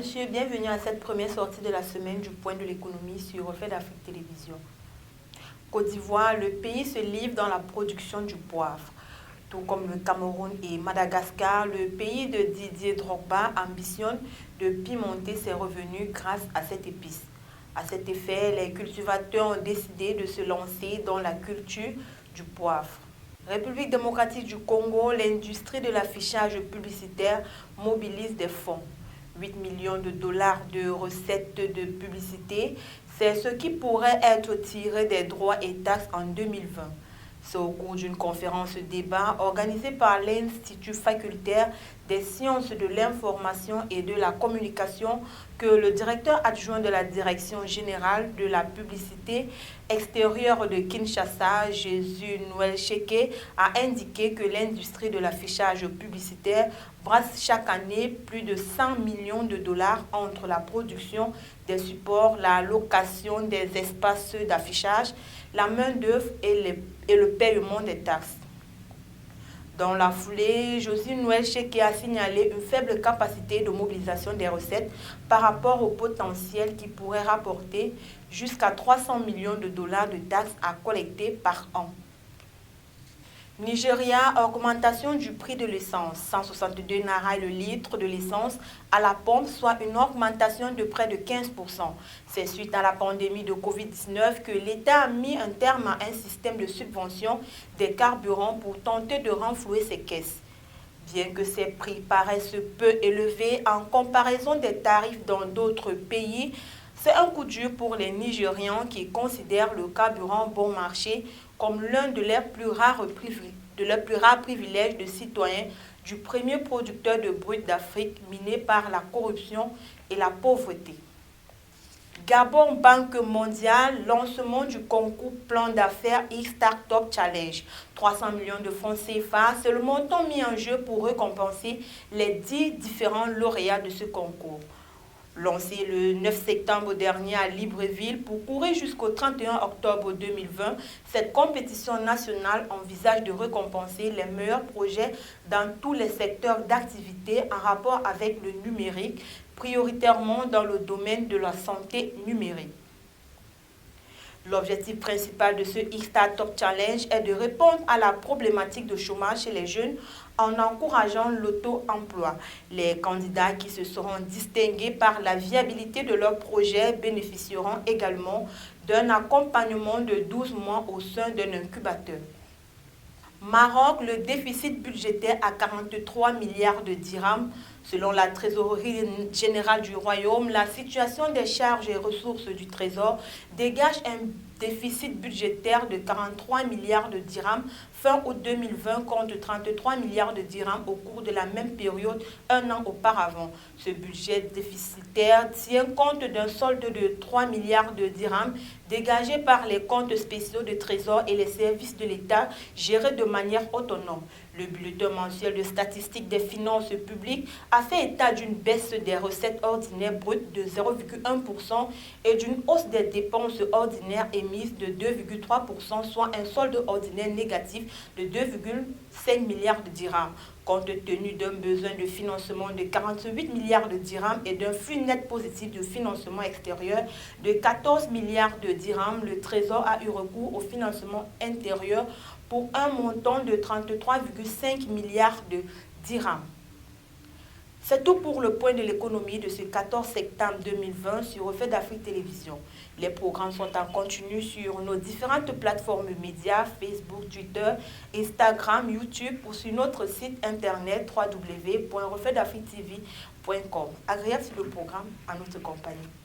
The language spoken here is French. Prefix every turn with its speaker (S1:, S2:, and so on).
S1: monsieur, bienvenue à cette première sortie de la semaine du Point de l'économie sur Reflet d'Afrique Télévision. Côte d'Ivoire, le pays se livre dans la production du poivre. Tout comme le Cameroun et Madagascar, le pays de Didier Drogba ambitionne de pimenter ses revenus grâce à cette épice. À cet effet, les cultivateurs ont décidé de se lancer dans la culture du poivre. République démocratique du Congo, l'industrie de l'affichage publicitaire mobilise des fonds. 8 millions de dollars de recettes de publicité, c'est ce qui pourrait être tiré des droits et taxes en 2020. C'est au cours d'une conférence débat organisée par l'Institut facultaire des sciences de l'information et de la communication que le directeur adjoint de la Direction générale de la publicité extérieure de Kinshasa, Jésus Noël Cheke, a indiqué que l'industrie de l'affichage publicitaire brasse chaque année plus de 100 millions de dollars entre la production des supports, la location des espaces d'affichage, la main-d'œuvre et le paiement des taxes. Dans la foulée, Jésus Noël Cheke a signalé une faible capacité de mobilisation des recettes par rapport au potentiel qui pourrait rapporter jusqu'à 300 millions de dollars de taxes à collecter par an. Nigeria, augmentation du prix de l'essence, 162 naira le litre de l'essence à la pompe, soit une augmentation de près de 15%. C'est suite à la pandémie de Covid-19 que l'État a mis un terme à un système de subvention des carburants pour tenter de renflouer ses caisses. Bien que ces prix paraissent peu élevés en comparaison des tarifs dans d'autres pays, c'est un coup dur pour les Nigérians qui considèrent le carburant bon marché comme l'un de leurs plus rares privilèges de citoyens du premier producteur de brut d'Afrique miné par la corruption et la pauvreté. Gabon Banque mondiale, lancement du concours plan d'affaires e-Startup Challenge. 300 millions de francs CFA, c'est le montant mis en jeu pour récompenser les 10 différents lauréats de ce concours. Lancé le 9 septembre dernier à Libreville pour courir jusqu'au 31 octobre 2020, cette compétition nationale envisage de récompenser les meilleurs projets dans tous les secteurs d'activité en rapport avec le numérique, prioritairement dans le domaine de la santé numérique. L'objectif principal de ce e-Startup Challenge est de répondre à la problématique de chômage chez les jeunes en encourageant l'auto-emploi. Les candidats qui se seront distingués par la viabilité de leur projet bénéficieront également d'un accompagnement de 12 mois au sein d'un incubateur. Maroc, le déficit budgétaire à 43 milliards de dirhams. Selon la trésorerie générale du royaume, la situation des charges et ressources du trésor dégage un déficit budgétaire de 43 milliards de dirhams fin août 2020 contre 33 milliards de dirhams au cours de la même période un an auparavant. Ce budget déficitaire tient compte d'un solde de 3 milliards de dirhams dégagé par les comptes spéciaux de trésor et les services de l'État gérés de manière autonome. Le bulletin mensuel de statistiques des finances publiques a fait état d'une baisse des recettes ordinaires brutes de 0,1% et d'une hausse des dépenses ordinaires émises de 2,3%, soit un solde ordinaire négatif de 2,5 milliards de dirhams. Compte tenu d'un besoin de financement de 48 milliards de dirhams et d'un flux net positif de financement extérieur de 14 milliards de dirhams, le Trésor a eu recours au financement intérieur pour un montant de 33,5 milliards de dirhams. C'est tout pour le point de l'économie de ce 14 septembre 2020 sur Reflet d'Afrique Télévision. Les programmes sont en continu sur nos différentes plateformes médias, Facebook, Twitter, Instagram, YouTube ou sur notre site internet www.refletdafricetv.com. Agréable sur le programme à notre compagnie.